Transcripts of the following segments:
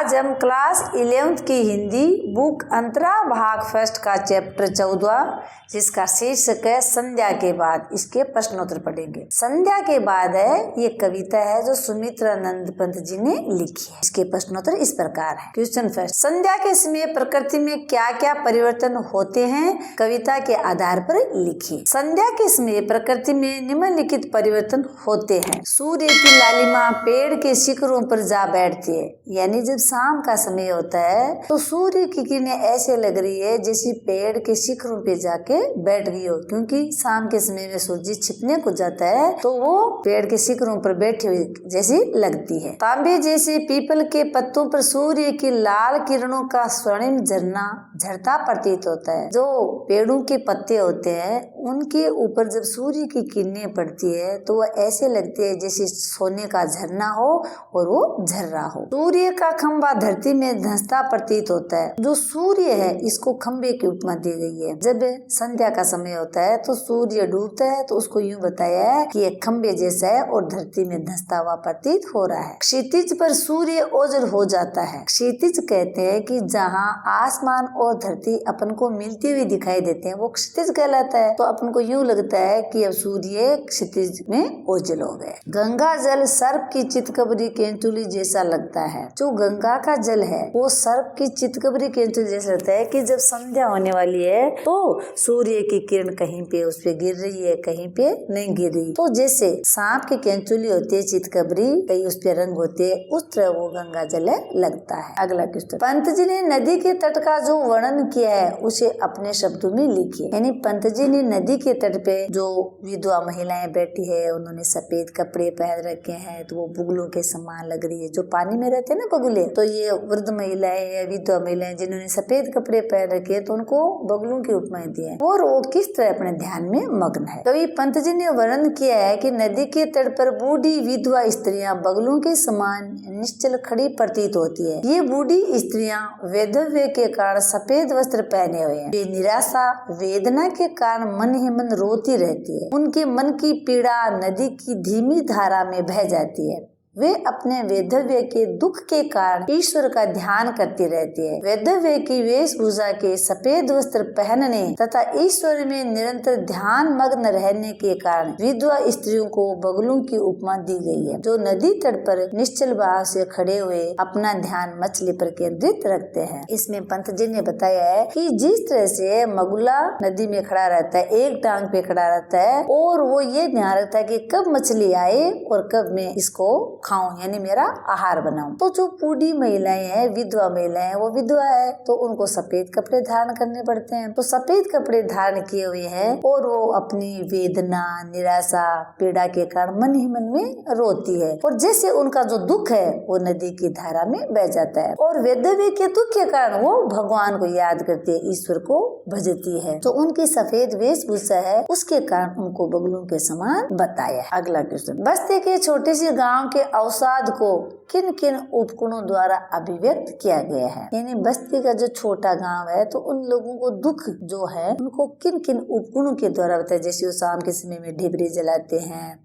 आज हम class 11th की हिंदी बुक अंतरा भाग फर्स्ट का चैप्टर 14 जिसका शीर्षक है संध्या के बाद, इसके प्रश्नोत्तर पढ़ेंगे। संध्या के बाद है ये कविता है जो सुमित्रानंद पंत जी ने लिखी है। इसके प्रश्नोत्तर इस प्रकार है। क्वेश्चन फर्स्ट, संध्या के समय प्रकृति में क्या क्या परिवर्तन होते हैं, कविता के आधार पर लिखिए। संध्या के समय प्रकृति में निम्नलिखित परिवर्तन होते हैं। सूर्य की लालिमा पेड़ के शिखरों पर जा बैठती है, यानी जब शाम का समय होता है तो सूर्य की किरणें ऐसे लग रही है जैसे पेड़ के शिखरों पे जाके बैठ गई हो, क्योंकि शाम के समय में सूर्य छिपने को जाता है तो वो पेड़ के शिखरों पर बैठी हुई जैसी लगती है। तांबे जैसे पीपल के पत्तों पर सूर्य की लाल किरणों का स्वर्णिम झरना झरता प्रतीत होता है। जो पेड़ों के पत्ते होते हैं उनके ऊपर जब सूर्य की किरणें पड़ती है तो वह ऐसे लगती है जैसे सोने का झरना हो और वो झर रहा हो। सूर्य का खंभा धरती में धंसता प्रतीत होता है। जो सूर्य है इसको खंभे की उपमा दी गई है। जब संध्या का समय होता है तो सूर्य डूबता है तो उसको यूं बताया है कि एक खंभे जैसा है और धरती में धंसता हुआ प्रतीत हो रहा है। क्षितिज पर सूर्य ओझल हो जाता है। क्षितिज कहते हैं कि जहाँ आसमान और धरती अपन को मिलती हुई दिखाई देते हैं वो क्षितिज कहलाता है। तो अपन को यूं लगता है कि अब सूर्य क्षितिज में ओझल हो गए। गंगा जल सर्प की चितकबरी केंचुली जैसा लगता है। जो गंगा का जल है वो सर्प की चितकबरी केंचुली जैसा लगता है कि जब संध्या होने वाली है तो सूर्य की किरण कहीं पे उस पे गिर रही है, कहीं पे नहीं गिर रही। तो जैसे सांप की केंचुली होती है चितकबरी, कहीं उस पे रंग होते हैं, उस तरह वो गंगा जल लगता है। अगला क्वेश्चन, पंत जी ने नदी के तट का जो वर्णन किया है उसे अपने शब्दों में लिखिए। यानी पंत जी ने नदी के तट पे जो विधवा महिलाएं बैठी है उन्होंने सफेद कपड़े पहन रखे हैं तो वो बुगलों के समान लग रही है। जो पानी में रहते हैं ना बगुले, तो ये वृद्ध महिलाएं या विधवा महिलाएं जिन्होंने सफेद कपड़े पहन रखे हैं तो उनको बगुलों की उपमाएं दी है और वो किस तरह अपने ध्यान में मग्न है। कवि पंत जी ने वर्णन किया है कि नदी के तट पर बूढ़ी विधवा स्त्रियां बगुलों के समान निश्चल खड़ी प्रतीत होती है। ये बूढ़ी स्त्रियां वैधव्य के कारण सफेद वस्त्र पहने हुए हैं। वे निराशा वेदना के कारण मन ही मन रोती रहती है। उनके मन की पीड़ा नदी की धीमी धारा में बह जाती है। वे अपने वैधव्य के दुख के कारण ईश्वर का ध्यान करती रहती है। वैधव्य की वेशभूषा के सफेद वस्त्र पहनने तथा ईश्वर में निरंतर ध्यान मग्न रहने के कारण विधवा स्त्रियों को बगुलों की उपमा दी गई है, जो नदी तट पर निश्चल भाव से खड़े हुए अपना ध्यान मछली पर केंद्रित रखते हैं। इसमें पंत जी ने बताया है कि जिस तरह से मगुला नदी में खड़ा रहता है, एक टांग पे खड़ा रहता है और वो ये ध्यान रखता है कि कब मछली आए और कब मैं इसको खाऊं, यानी मेरा आहार बनाऊं। तो जो बूढ़ी महिलाएं हैं, विधवा महिलाएं, वो विधवा है तो उनको सफेद कपड़े धारण करने पड़ते हैं। तो सफेद कपड़े धारण किए हुए हैं और वो अपनी वेदना निराशा पीड़ा के कारण मन ही मन में रोती है और जैसे उनका जो दुख है वो नदी की धारा में बह जाता है और वैधव्य के दुख के कारण वो भगवान को याद करती है, ईश्वर को भजती है। तो उनकी सफेद वेशभूषा है उसके कारण उनको बगुलों के समान बताया। अगला क्वेश्चन, बस्ती के छोटे से गाँव के अवसाद को किन किन उपकरणों द्वारा अभिव्यक्त किया गया है। यानी बस्ती का जो छोटा गांव है तो उन लोगों को दुख जो है उनको किन किन उपकरणों के द्वारा बताया। जैसे वो शाम के समय में ढिबरी जलाते हैं,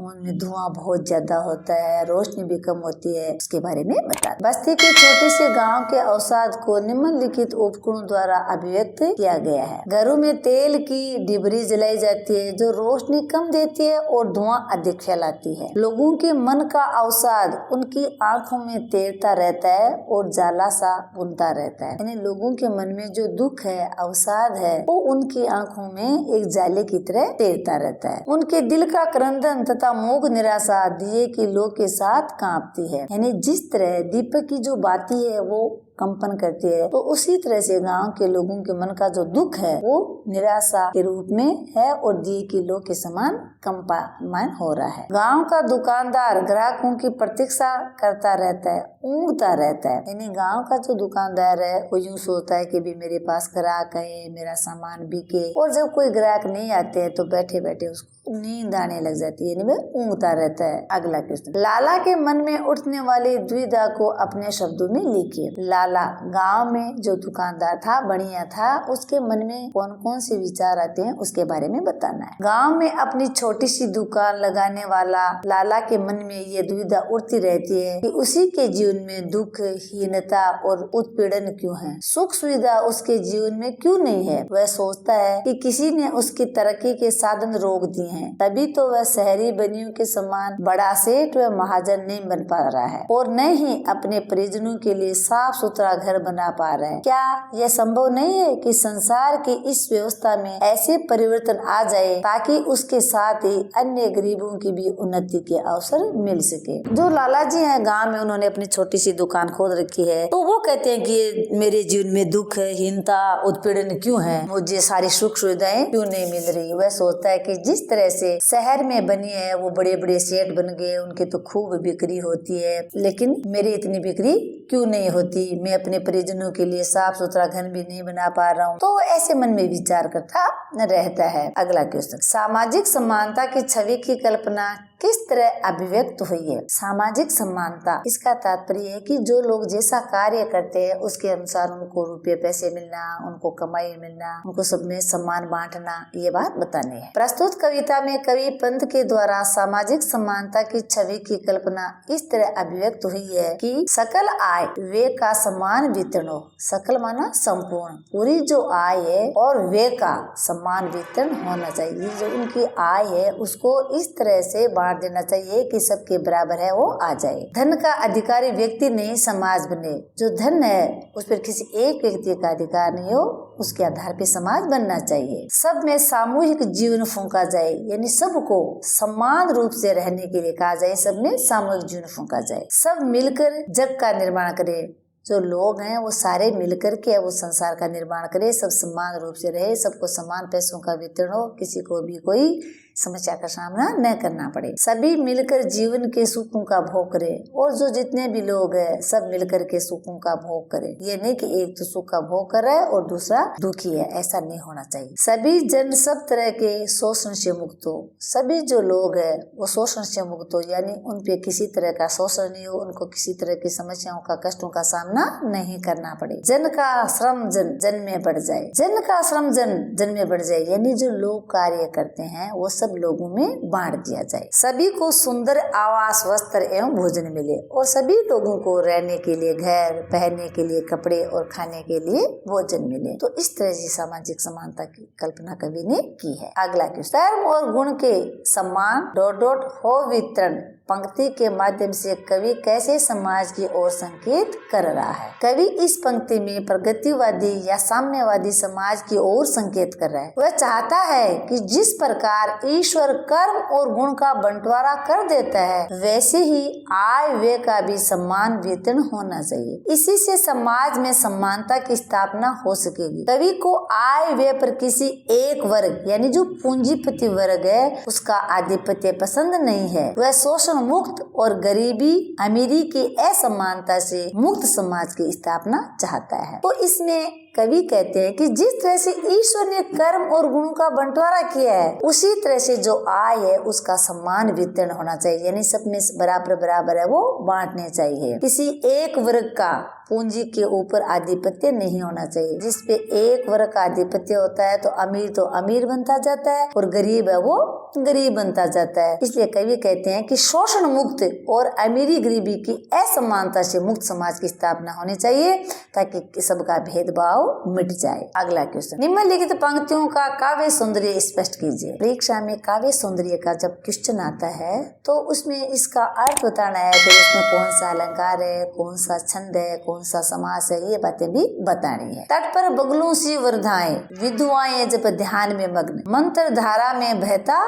उनमें धुआं बहुत ज्यादा होता है, रोशनी भी कम होती है, उसके बारे में बता। बस्ती के छोटे से गांव के अवसाद को निम्नलिखित उपकरणों द्वारा अभिव्यक्त किया गया है। घरों में तेल की डिबरी जलाई जाती है जो रोशनी कम देती है और धुआं अधिक फैलाती है। लोगों के मन का अवसाद उनकी आंखों में तैरता रहता है और जाला सा बुनता रहता है। यानी लोगों के मन में जो दुख है, अवसाद है, वो उनकी आंखों में एक जाले की तरह तैरता रहता है। उनके दिल का क्रंदन मोग निराशा दिए की लो के साथ कांपती है। यानी जिस तरह दीपक की जो बाती है वो कंपन करती है तो उसी तरह से गांव के लोगों के मन का जो दुख है वो निराशा के रूप में है और दिए की लो के समान कंपायमान हो रहा है। गांव का दुकानदार ग्राहकों की प्रतीक्षा करता रहता है, ऊँघता रहता है। यानी गांव का जो दुकानदार है वो यूं सोचता है कि भी मेरे पास ग्राहक है, मेरा सामान बिके, और जब कोई ग्राहक नहीं आते हैं तो बैठे बैठे उसको नींद आने लग जाती है, यानी वह ऊँघता रहता है। अगला क्वेश्चन, लाला के मन में उठने वाली दुविधा को अपने शब्दों में लिखिए। लाला गांव में जो दुकानदार था, बढ़िया था, उसके मन में कौन कौन से विचार आते हैं उसके बारे में बताना है। गांव में अपनी छोटी सी दुकान लगाने वाला लाला के मन में ये दुविधा उठती रहती है कि उसी के जीवन में दुख, हीनता और उत्पीड़न क्यों है, सुख सुविधा उसके जीवन में क्यों नहीं है। वह सोचता है कि किसी ने उसकी तरक्की के साधन रोक दिए हैं, तभी तो वह शहरी बनियों के समान बड़ा सेठ व महाजन नहीं बन पा रहा है और न ही अपने परिजनों के लिए साफ सुथरा घर बना पा रहा है। क्या यह संभव नहीं है कि संसार की इस व्यवस्था में ऐसे परिवर्तन आ जाए ताकि उसके साथ ही अन्य गरीबों की भी उन्नति के अवसर मिल सके। जो लाला जी हैं गांव में, उन्होंने अपनी छोटी सी दुकान खोल रखी है, तो वो कहते हैं कि मेरे जीवन में दुख, हीनता, उत्पीड़न क्यों है, मुझे सारी सुख सुविधाएं क्यों नहीं मिल रही। वह सोचता है कि जिस तरह से शहर में बनी है, वो बड़े बड़े सेठ बन गए, उनकी तो खूब बिक्री होती है, लेकिन मेरी इतनी बिक्री क्यों नहीं होती, मैं अपने परिजनों के लिए साफ सुथरा घर भी नहीं बना पा रहा हूँ। तो ऐसे मन में विचार करता रहता है। अगला क्वेश्चन, सामाजिक समानता की छवि की कल्पना किस तरह अभिव्यक्त हुई है। सामाजिक समानता, इसका तात्पर्य है कि जो लोग जैसा कार्य करते हैं उसके अनुसार उनको रुपये पैसे मिलना, उनको कमाई मिलना, उनको सब में सम्मान बांटना, ये बात बतानी है। प्रस्तुत कविता में कवि पंत के द्वारा सामाजिक समानता की छवि की कल्पना इस तरह अभिव्यक्त हुई है कि सकल आय व्यय का समान वितरण हो। सकल माना संपूर्ण, पूरी जो आय है और व्यय का समान वितरण होना चाहिए। जो उनकी आय है उसको इस तरह से बांट देना चाहिए कि सबके बराबर है वो आ जाए। धन का अधिकारी व्यक्ति नहीं समाज बने। जो धन है उस पर किसी एक व्यक्ति का अधिकार नहीं हो, उसके आधार पे समाज बनना चाहिए। सब में सामूहिक जीवन फूंका जाए, यानी सबको समान रूप से रहने के लिए कहा जाए, सब में सामूहिक जीवन फूंका जाए। सब मिलकर जग का निर्माण करे। जो लोग हैं वो सारे मिलकर के वो संसार का निर्माण करे, सब समान रूप से रहे, सबको समान पैसों का वितरण हो, किसी को भी कोई समस्या का सामना न करना पड़े। सभी मिलकर जीवन के सुखों का भोग करे और जो जितने भी लोग हैं सब मिलकर के सुखों का भोग करे। ये नहीं कि एक तो सुख का भोग कर रहा है और दूसरा दुखी है, ऐसा नहीं होना चाहिए। सभी जन सब तरह के शोषण से मुक्त हो। सभी जो लोग हैं वो शोषण से मुक्त हो, यानी उन पे किसी तरह का शोषण नहीं हो, उनको किसी तरह की समस्याओं का, कष्टों का सामना नहीं करना पड़े। जन का श्रम जन में बढ़ जाए। जन का श्रम जन में बढ़ जाए, यानी जो लोग कार्य करते हैं वो सब लोगों में बांट दिया जाए। सभी को सुंदर आवास, वस्त्र एवं भोजन मिले और सभी लोगों को रहने के लिए घर, पहनने के लिए कपड़े और खाने के लिए भोजन मिले। तो इस तरह से सामाजिक समानता की कल्पना कवि ने की है। अगला क्वेश्चन, धर्म और गुण के सम्मान ... हो वितरण पंक्ति के माध्यम से कवि कैसे समाज की ओर संकेत कर रहा है। कवि इस पंक्ति में प्रगतिवादी या साम्यवादी समाज की ओर संकेत कर रहा है। वह चाहता है कि जिस प्रकार ईश्वर कर्म और गुण का बंटवारा कर देता है, वैसे ही आय व्यय का भी समान वेतन होना चाहिए। इसी से समाज में समानता की स्थापना हो सकेगी। कवि को आय व्यय पर किसी एक वर्ग, यानी जो पूंजीपति वर्ग है, उसका आधिपत्य पसंद नहीं है। वह शोषण मुक्त और गरीबी अमीरी की असमानता से मुक्त समाज की स्थापना चाहता है। तो इसमें कवि कहते हैं कि जिस तरह से ईश्वर ने कर्म और गुणों का बंटवारा किया है, उसी तरह से जो आय है उसका समान वितरण होना चाहिए, यानी सब में बराबर है वो बांटने चाहिए। किसी एक वर्ग का पूंजी के ऊपर आधिपत्य नहीं होना चाहिए। जिसपे एक वर्ग का आधिपत्य होता है तो अमीर बनता जाता है और गरीब है वो गरीब बनता जाता है। इसलिए कवि कहते हैं कि शोषण मुक्त और अमीरी गरीबी की असमानता से मुक्त समाज की स्थापना होनी चाहिए ताकि सबका भेदभाव मिट जाए। अगला क्वेश्चन, निम्नलिखित पंक्तियों का काव्य सौंदर्य स्पष्ट कीजिए। परीक्षा में काव्य सौंदर्य का जब क्वेश्चन आता है तो उसमें इसका अर्थ बताना है कि उसमें कौन सा अलंकार है, कौन सा छंद है, कौन सा समास है, ये बातें भी बतानी है। तट पर बगलों सी वर्धाएं, विधुआएं जब ध्यान में मग्न, मंत्र धारा में बहता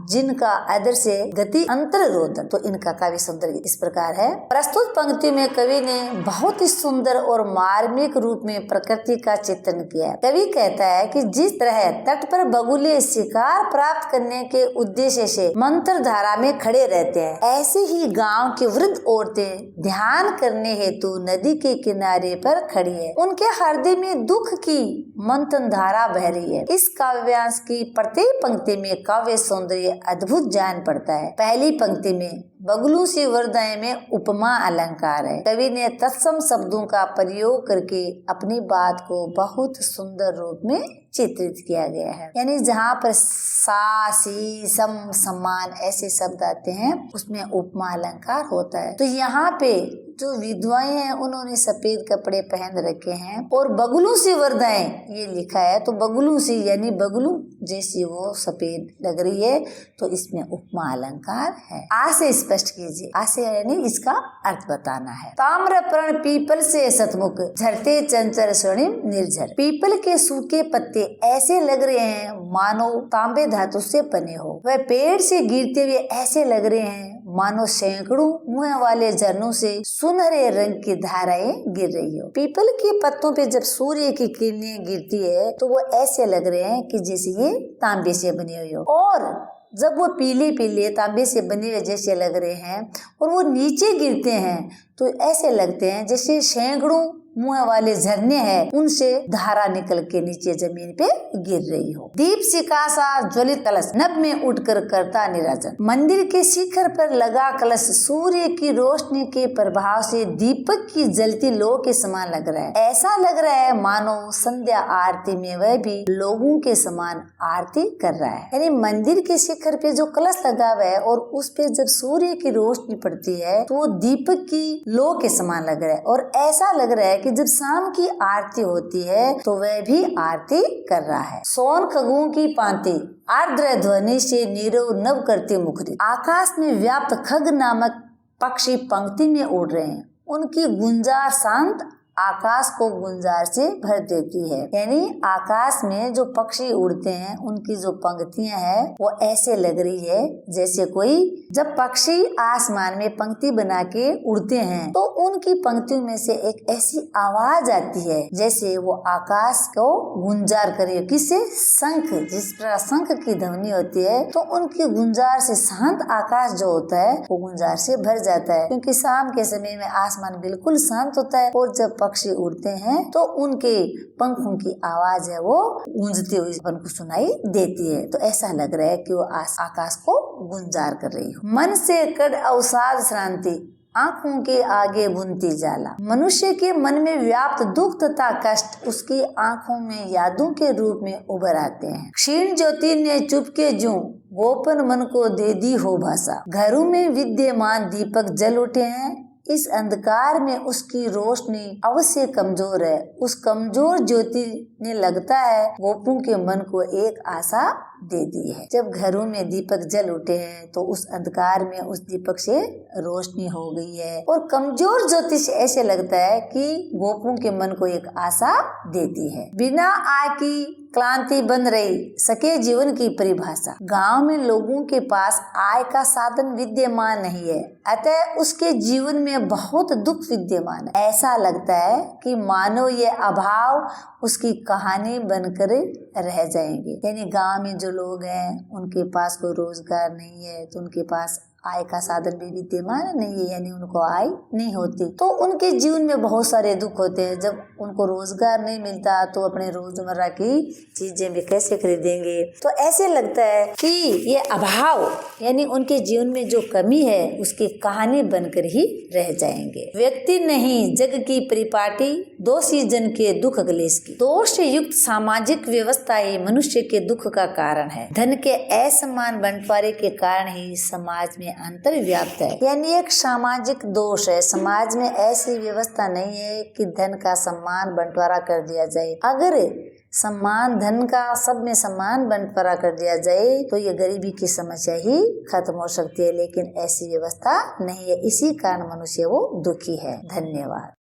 जिनका आदर से गति अंतर रोदन। तो इनका काव्य सौंदर्य इस प्रकार है। प्रस्तुत पंक्ति में कवि ने बहुत ही सुंदर और मार्मिक रूप में प्रकृति का चित्रण किया। कवि कहता है कि जिस तरह तट पर बगुले शिकार प्राप्त करने के उद्देश्य से मंत्र धारा में खड़े रहते हैं, ऐसे ही गांव की वृद्ध औरतें ध्यान करने हेतु नदी के किनारे पर खड़ी है। उनके हृदय में दुख की मंथन धारा बह रही है। इस काव्यांश की प्रत्येक पंक्ति में काव्य सौंदर्य अद्भुत जान पड़ता है। पहली पंक्ति में बगुलों से वरदाएं में उपमा अलंकार है। कवि ने तत्सम शब्दों का प्रयोग करके अपनी बात को बहुत सुंदर रूप में चित्रित किया गया है। यानी जहाँ पर सा, सी, सम, सम्मान ऐसे शब्द आते हैं उसमें उपमा अलंकार होता है। तो यहाँ पे जो विधवाएं हैं उन्होंने सफेद कपड़े पहन रखे हैं और बगुलों से वरदाएं ये लिखा है। तो बगुलों से यानी बगुलों जैसी वो सफेद लग रही है, तो इसमें उपमा अलंकार है। आ से स्पष्ट कीजिए। आ से यानी इसका अर्थ बताना है। ताम्रपर्ण पीपल से सतमुख, झरते चंचल स्वर्णिम निर्झर। पीपल के सूखे पत्ते ऐसे लग रहे हैं मानो तांबे धातु से बने हो। वह पेड़ से गिरते हुए ऐसे लग रहे हैं मानो सैकड़ों मुँह वाले झरनों से सुनहरे रंग की धाराएं गिर रही हो। पीपल के पत्तों पे जब सूर्य की किरणें गिरती है तो वो ऐसे लग रहे हैं कि जैसे ये तांबे से बने हुए हो, और जब वो पीले पीले तांबे से बने हुए जैसे लग रहे हैं और वो नीचे गिरते हैं तो ऐसे लगते हैं जैसे सैकड़ों मुँह वाले झरने हैं, उनसे धारा निकल के नीचे जमीन पे गिर रही हो। दीप शिखा सा ज्वलित कलश नभ में उठकर करता निराजन। मंदिर के शिखर पर लगा कलश सूर्य की रोशनी के प्रभाव से दीपक की जलती लौ के समान लग रहा है। ऐसा लग रहा है मानो संध्या आरती में वह भी लोगों के समान आरती कर रहा है। यानी मंदिर के शिखर पे जो कलश लगा हुआ है और उस पे जब सूर्य की रोशनी पड़ती है तो वो दीपक की लौ के समान लग रहा है, और ऐसा लग रहा है कि जब शाम की आरती होती है तो वह भी आरती कर रहा है। सोन खगों की पांति आर्द्र ध्वनि से नीरव नव करते मुखरित। आकाश में व्याप्त खग नामक पक्षी पंक्ति में उड़ रहे हैं। उनकी गुंजार शांत आकाश को गुंजार से भर देती है। यानी आकाश में जो पक्षी उड़ते हैं उनकी जो पंक्तियां हैं वो ऐसे लग रही है जैसे कोई, जब पक्षी आसमान में पंक्ति बना के उड़ते हैं तो उनकी पंक्तियों में से एक ऐसी आवाज आती है जैसे वो आकाश को गुंजार करे। किससे? शंख। जिस प्रकार शंख की ध्वनि होती है तो उनकी गुंजार से शांत आकाश जो होता है वो गुंजार से भर जाता है, क्योंकि शाम के समय में आसमान बिल्कुल शांत होता है और जब पक्षी उड़ते हैं तो उनके पंखों की आवाज है वो गूंजती हुई अपन को सुनाई देती है। तो ऐसा लग रहा है कि वो आकाश को गुंजार कर रही हो। मन से कड़ अवसाद श्रांति आंखों के आगे बुनती जाला। मनुष्य के मन में व्याप्त दुख तथा कष्ट उसकी आंखों में यादों के रूप में उभर आते हैं। क्षीण ज्योति ने चुपके जूं गोपन मन को दे दी हो भाषा। घरों में विद्यमान दीपक जल उठे हैं। इस अंधकार में उसकी रोशनी अवश्य कमजोर है। उस कमजोर ज्योति ने लगता है गोपों के मन को एक आशा दे दी है। जब घरों में दीपक जल उठे हैं तो उस अंधकार में उस दीपक से रोशनी हो गई है, और कमजोर ज्योति से ऐसे लगता है कि गोपों के मन को एक आशा देती है। बिना आय की क्लांति बन रही सके जीवन की परिभाषा। गांव में लोगों के पास आय का साधन विद्यमान नहीं है, अतः उसके जीवन में बहुत दुख विद्यमान है। ऐसा लगता है कि मानो ये अभाव उसकी कहानी बनकर रह जाएंगे। यानी गांव में जो लोग हैं उनके पास कोई रोजगार नहीं है तो उनके पास आय का साधन भी विद्यमान नहीं है, यानी उनको आय नहीं होती, तो उनके जीवन में बहुत सारे दुख होते हैं। जब उनको रोजगार नहीं मिलता तो अपने रोजमर्रा की चीजें भी कैसे खरीदेंगे। तो ऐसे लगता है कि ये अभाव यानी उनके जीवन में जो कमी है उसकी कहानी बनकर ही रह जाएंगे। व्यक्ति नहीं जग की परिपाटी, दोषी जन के दुख क्लेश की। दोष से युक्त सामाजिक व्यवस्था ही मनुष्य के दुख का कारण है। धन के असमान बंटवारे के कारण ही समाज में अंतर व्याप्त है। यानी एक सामाजिक दोष है। समाज में ऐसी व्यवस्था नहीं है कि धन का सम्मान बंटवारा कर दिया जाए। अगर सम्मान धन का सब में सम्मान बंटवारा कर दिया जाए तो ये गरीबी की समस्या ही खत्म हो सकती है, लेकिन ऐसी व्यवस्था नहीं है। इसी कारण मनुष्य वो दुखी है। धन्यवाद।